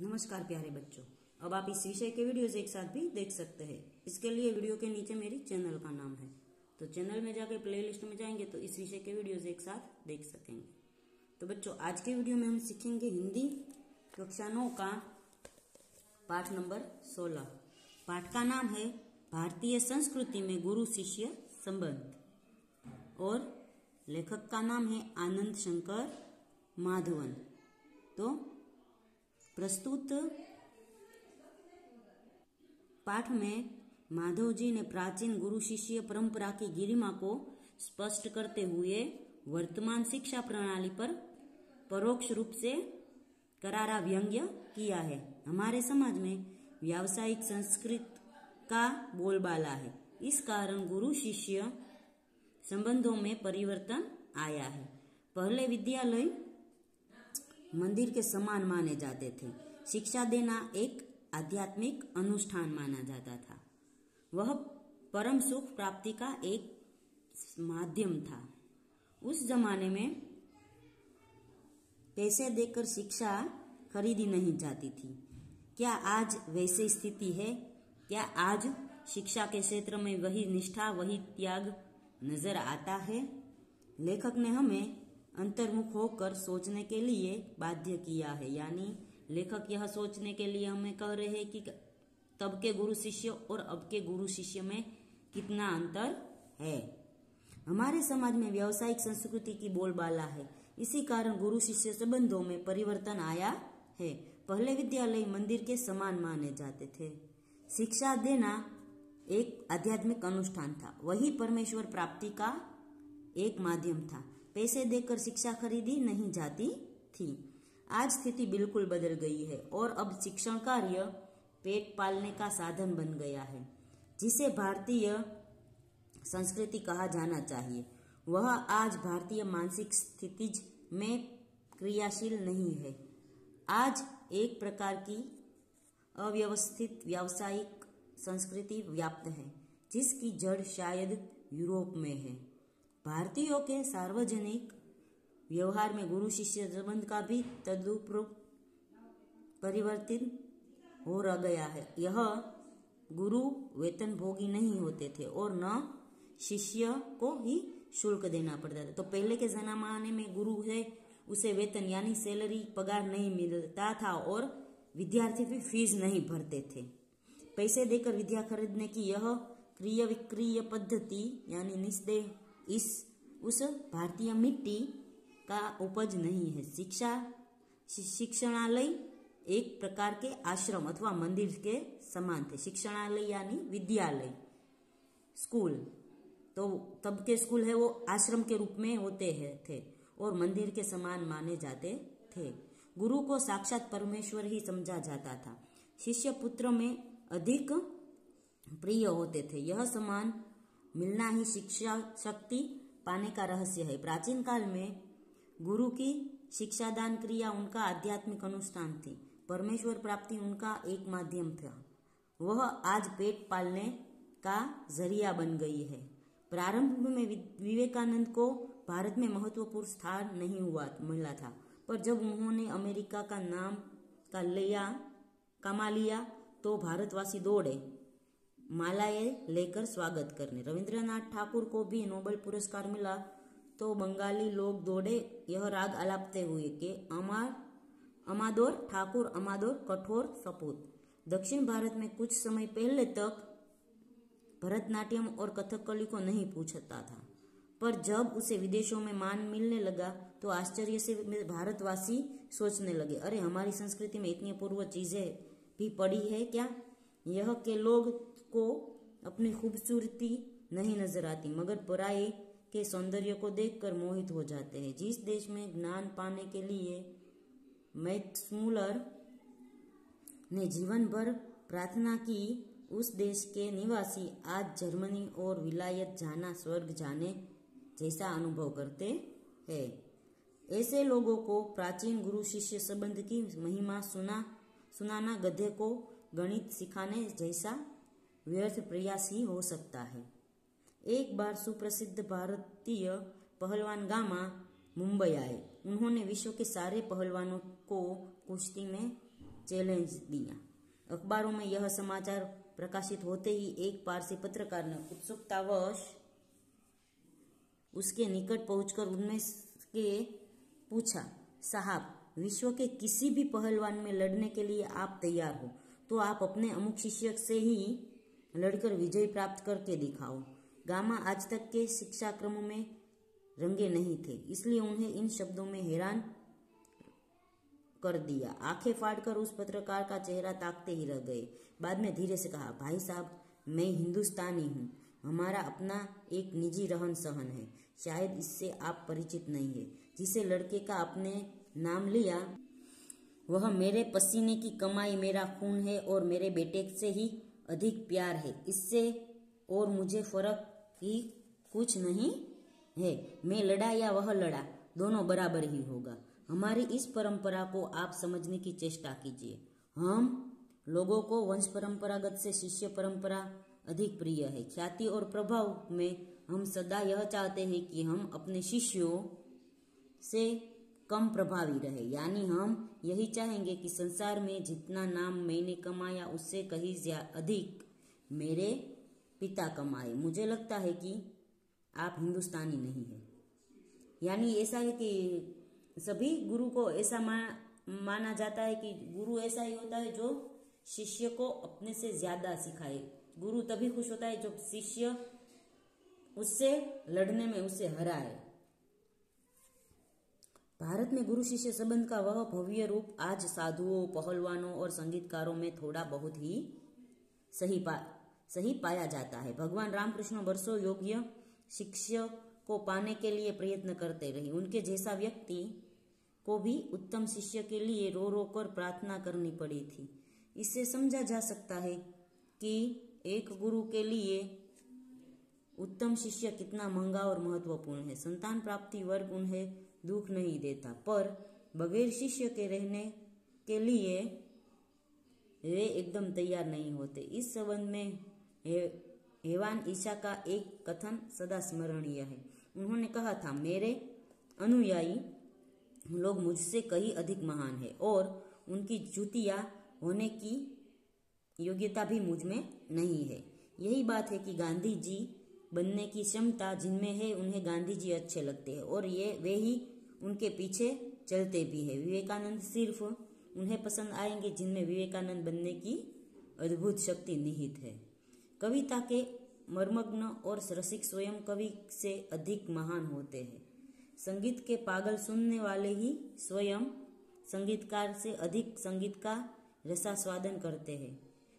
नमस्कार प्यारे बच्चों, अब आप इस विषय के वीडियोस एक साथ भी देख सकते हैं। इसके लिए वीडियो के नीचे मेरी चैनल का नाम है, तो चैनल में जाकर प्लेलिस्ट में जाएंगे तो इस विषय के वीडियोस एक साथ देख सकेंगे। तो बच्चों, आज के वीडियो में हम सीखेंगे हिंदी कक्षा 9 का पाठ नंबर 16। पाठ का नाम है भारतीय संस्कृति में गुरु शिष्य संबंध और लेखक का नाम है आनंद शंकर माधवन। तो प्रस्तुत पाठ में माधव जी ने प्राचीन गुरु शिष्य परंपरा की गरिमा को स्पष्ट करते हुए वर्तमान शिक्षा प्रणाली पर परोक्ष रूप से करारा व्यंग्य किया है। हमारे समाज में व्यावसायिक संस्कृत का बोलबाला है, इस कारण गुरु शिष्य संबंधों में परिवर्तन आया है। पहले विद्यालय मंदिर के समान माने जाते थे। शिक्षा देना एक आध्यात्मिक अनुष्ठान माना जाता था। वह परम सुख प्राप्ति का एक माध्यम था। उस जमाने में पैसे देकर शिक्षा खरीदी नहीं जाती थी। क्या आज वैसी स्थिति है? क्या आज शिक्षा के क्षेत्र में वही निष्ठा, वही त्याग नजर आता है? लेखक ने हमें अंतर्मुख होकर सोचने के लिए बाध्य किया है। यानी लेखक यह सोचने के लिए हमें कह रहे हैं कि तब के गुरु शिष्य और अब के गुरु शिष्य में कितना अंतर है। हमारे समाज में व्यावसायिक संस्कृति की बोलबाला है, इसी कारण गुरु शिष्य संबंधों में परिवर्तन आया है। पहले विद्यालय मंदिर के समान माने जाते थे। शिक्षा देना एक आध्यात्मिक अनुष्ठान था, वही परमेश्वर प्राप्ति का एक माध्यम था। पैसे देकर शिक्षा खरीदी नहीं जाती थी। आज स्थिति बिल्कुल बदल गई है और अब शिक्षण कार्य पेट पालने का साधन बन गया है, जिसे भारतीय संस्कृति कहा जाना चाहिए। वह आज भारतीय मानसिक स्थिति में क्रियाशील नहीं है। आज एक प्रकार की अव्यवस्थित व्यावसायिक संस्कृति व्याप्त है, जिसकी जड़ शायद यूरोप में है। भारतीयों के सार्वजनिक व्यवहार में गुरु शिष्य संबंध का भी तदुपरोक्त परिवर्तित हो रह गया है। यह गुरु वेतन भोगी नहीं होते थे और न शिष्य को ही शुल्क देना पड़ता था। तो पहले के जमाने में गुरु है उसे वेतन यानी सैलरी पगार नहीं मिलता था और विद्यार्थी भी फीस नहीं भरते थे। पैसे देकर विद्या खरीदने की यह क्रिय विक्रिय पद्धति यानी निस्देह उस भारतीय मिट्टी का उपज नहीं है। शिक्षणालय एक प्रकार के आश्रम अथवा मंदिर के समान थे। शिक्षणालय यानी विद्यालय, स्कूल। तो तब के स्कूल है वो आश्रम के रूप में होते थे और मंदिर के समान माने जाते थे। गुरु को साक्षात परमेश्वर ही समझा जाता था। शिष्य पुत्र में अधिक प्रिय होते थे। यह समान मिलना ही शिक्षा शक्ति पाने का रहस्य है। प्राचीन काल में गुरु की शिक्षादान क्रिया उनका आध्यात्मिक अनुष्ठान थी। परमेश्वर प्राप्ति उनका एक माध्यम था। वह आज पेट पालने का जरिया बन गई है। प्रारंभ में विवेकानंद को भारत में महत्वपूर्ण स्थान नहीं मिला था, पर जब उन्होंने अमेरिका का नाम कमा लिया तो भारतवासी दौड़े मालाएं लेकर स्वागत करने। रविंद्रनाथ ठाकुर को भी नोबेल पुरस्कार मिला तो बंगाली लोग दौड़े यह राग आलापते हुए कि अमादोर ठाकुर अमादोर कठोर सपूत। दक्षिण भारत में कुछ समय पहले तक भरतनाट्यम और कथकली को नहीं पूछता था, पर जब उसे विदेशों में मान मिलने लगा तो आश्चर्य से भारतवासी सोचने लगे, अरे हमारी संस्कृति में इतनी पूर्व चीजें भी पड़ी है क्या? यह के लोग को अपनी खूबसूरती नहीं नजर आती, मगर पराये के सौंदर्य को देखकर मोहित हो जाते हैं। जिस देश में ज्ञान पाने के लिए मैक्समुलर ने जीवन भर प्रार्थना की, उस देश के निवासी आज जर्मनी और विलायत जाना स्वर्ग जाने जैसा अनुभव करते हैं। ऐसे लोगों को प्राचीन गुरु शिष्य संबंध की महिमा सुनाना गधे को गणित सिखाने जैसा व्यर्थ प्रयास ही हो सकता है। एक बार सुप्रसिद्ध भारतीय पहलवान गामा मुंबई आए। उन्होंने विश्व के सारे पहलवानों को कुश्ती में चैलेंज दिया। अखबारों में यह समाचार प्रकाशित होते ही एक पारसी पत्रकार ने उत्सुकतावश उसके निकट पहुंचकर उनमें के पूछा, साहब, विश्व के किसी भी पहलवान में लड़ने के लिए आप तैयार हो तो आप अपने अमुक शिष्य से ही लड़कर विजय प्राप्त करके दिखाओ। गामा आज तक के शिक्षा क्रम में रंगे नहीं थे, इसलिए उन्हें इन शब्दों में हैरान कर दिया। आंखें फाड़कर उस पत्रकार का चेहरा ताकते ही रह गए। बाद में धीरे से कहा, भाई साहब, मैं हिंदुस्तानी हूँ। हमारा अपना एक निजी रहन सहन है, शायद इससे आप परिचित नहीं है। जिसे लड़के का आपने नाम लिया वह मेरे पसीने की कमाई, मेरा खून है और मेरे बेटे से ही अधिक प्यार है। इससे और मुझे फर्क ही कुछ नहीं है। मैं लड़ा या वह लड़ा, दोनों बराबर ही होगा। हमारी इस परंपरा को आप समझने की चेष्टा कीजिए। हम लोगों को वंश परंपरागत से शिष्य परंपरा अधिक प्रिय है। ख्याति और प्रभाव में हम सदा यह चाहते हैं कि हम अपने शिष्यों से कम प्रभावी रहे, यानी हम यही चाहेंगे कि संसार में जितना नाम मैंने कमाया उससे कहीं अधिक मेरे पिता कमाए। मुझे लगता है कि आप हिंदुस्तानी नहीं है। यानी ऐसा है कि सभी गुरु को ऐसा माना जाता है कि गुरु ऐसा ही होता है जो शिष्य को अपने से ज्यादा सिखाए। गुरु तभी खुश होता है जब शिष्य उससे लड़ने में उसे हराए। भारत में गुरु शिष्य संबंध का वह भव्य रूप आज साधुओं, पहलवानों और संगीतकारों में थोड़ा बहुत ही सही पाया जाता है। भगवान रामकृष्ण वर्षों योग्य शिष्य को पाने के लिए प्रयत्न करते रहे। उनके जैसा व्यक्ति को भी उत्तम शिष्य के लिए रो रो कर प्रार्थना करनी पड़ी थी। इससे समझा जा सकता है कि एक गुरु के लिए उत्तम शिष्य कितना महंगा और महत्वपूर्ण है। संतान प्राप्ति वर्ग उन्हें दुख नहीं देता, पर बगैर शिष्य के रहने के लिए वे एकदम तैयार नहीं होते। इस संबंध में हेवान ईशा का एक कथन सदा स्मरणीय है। उन्होंने कहा था, मेरे अनुयायी लोग मुझसे कहीं अधिक महान है और उनकी जूतियां होने की योग्यता भी मुझ में नहीं है। यही बात है कि गांधी जी बनने की क्षमता जिनमें है उन्हें गांधी जी अच्छे लगते हैं और वे ही उनके पीछे चलते भी है। विवेकानंद सिर्फ उन्हें पसंद आएंगे जिनमें विवेकानंद बनने की अद्भुत शक्ति निहित है। कविता के मर्मज्ञ और रसिक स्वयं कवि से अधिक महान होते हैं। संगीत के पागल सुनने वाले ही स्वयं संगीतकार से अधिक संगीत का रसास्वादन करते हैं।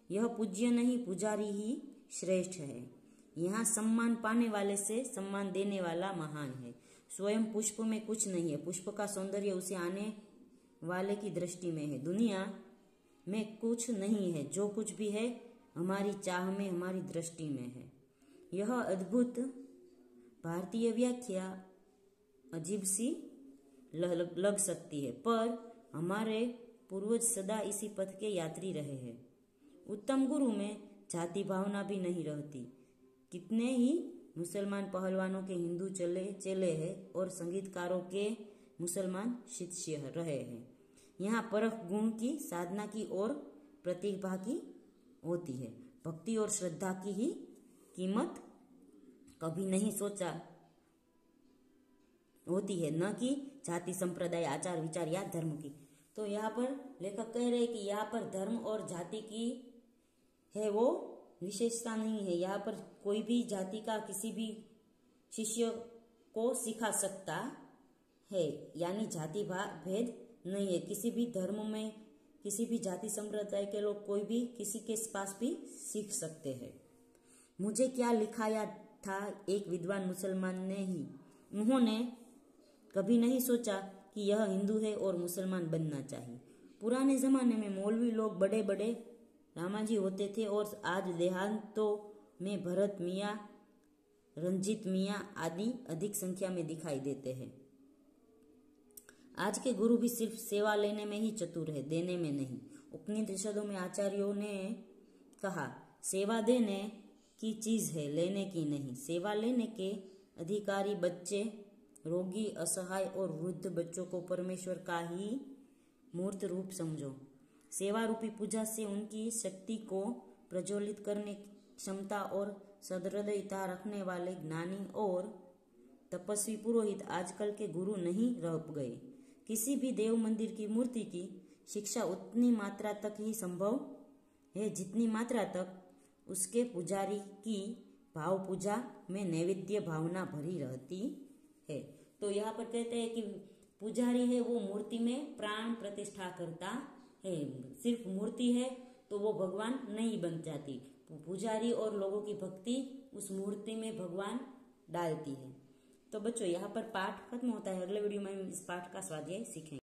यह पूज्य नहीं, पुजारी ही श्रेष्ठ है। यहाँ सम्मान पाने वाले से सम्मान देने वाला महान है। स्वयं पुष्प में कुछ नहीं है, पुष्प का सौंदर्य उसे आने वाले की दृष्टि में है। दुनिया में कुछ नहीं है, जो कुछ भी है हमारी चाह में, हमारी दृष्टि में है। यह अद्भुत भारतीय व्याख्या अजीब सी लग सकती है, पर हमारे पूर्वज सदा इसी पथ के यात्री रहे हैं। उत्तम गुरु में जाति भावना भी नहीं रहती। कितने ही मुसलमान पहलवानों के हिंदू चेले हैं और संगीतकारों के मुसलमान शिष्य रहे हैं। यहाँ परख गुण की, साधना की और प्रतिभा की होती है। भक्ति और श्रद्धा की ही कीमत कभी नहीं सोचा होती है, न कि जाति, संप्रदाय, आचार विचार या धर्म की। तो यहाँ पर लेखक कह रहे हैं कि यहाँ पर धर्म और जाति की है वो विशेषता नहीं है। यहाँ पर कोई भी जाति का किसी भी शिष्य को सिखा सकता है, यानी जाति भेद नहीं है। किसी भी धर्म में, किसी भी जाति संप्रदाय के लोग कोई भी किसी के पास भी सीख सकते हैं। मुझे क्या लिखाया था एक विद्वान मुसलमान ने ही। उन्होंने कभी नहीं सोचा कि यह हिंदू है और मुसलमान बनना चाहिए। पुराने जमाने में मौलवी लोग बड़े बड़े रामाजी होते थे और आज देहांतों में भरत मियाँ, रंजीत मियाँ आदि अधिक संख्या में दिखाई देते हैं। आज के गुरु भी सिर्फ सेवा लेने में ही चतुर है, देने में नहीं। उपनिषदों में आचार्यों ने कहा, सेवा देने की चीज है, लेने की नहीं। सेवा लेने के अधिकारी बच्चे, रोगी, असहाय और वृद्ध बच्चों को परमेश्वर का ही मूर्त रूप समझो। सेवा रूपी पूजा से उनकी शक्ति को प्रज्वलित करने की क्षमता और सदृदयता रखने वाले ज्ञानी और तपस्वी पुरोहित आजकल के गुरु नहीं रह गए। किसी भी देव मंदिर की मूर्ति की शिक्षा उतनी मात्रा तक ही संभव है जितनी मात्रा तक उसके पुजारी की भाव पूजा में नैवेद्य भावना भरी रहती है। तो यहाँ पर कहते हैं कि पुजारी है वो मूर्ति में प्राण प्रतिष्ठा करता है। सिर्फ मूर्ति है तो वो भगवान नहीं बन जाती। पुजारी और लोगों की भक्ति उस मूर्ति में भगवान डालती है। तो बच्चों यहाँ पर पाठ खत्म होता है। अगले वीडियो में हम इस पाठ का स्वाध्याय सीखेंगे।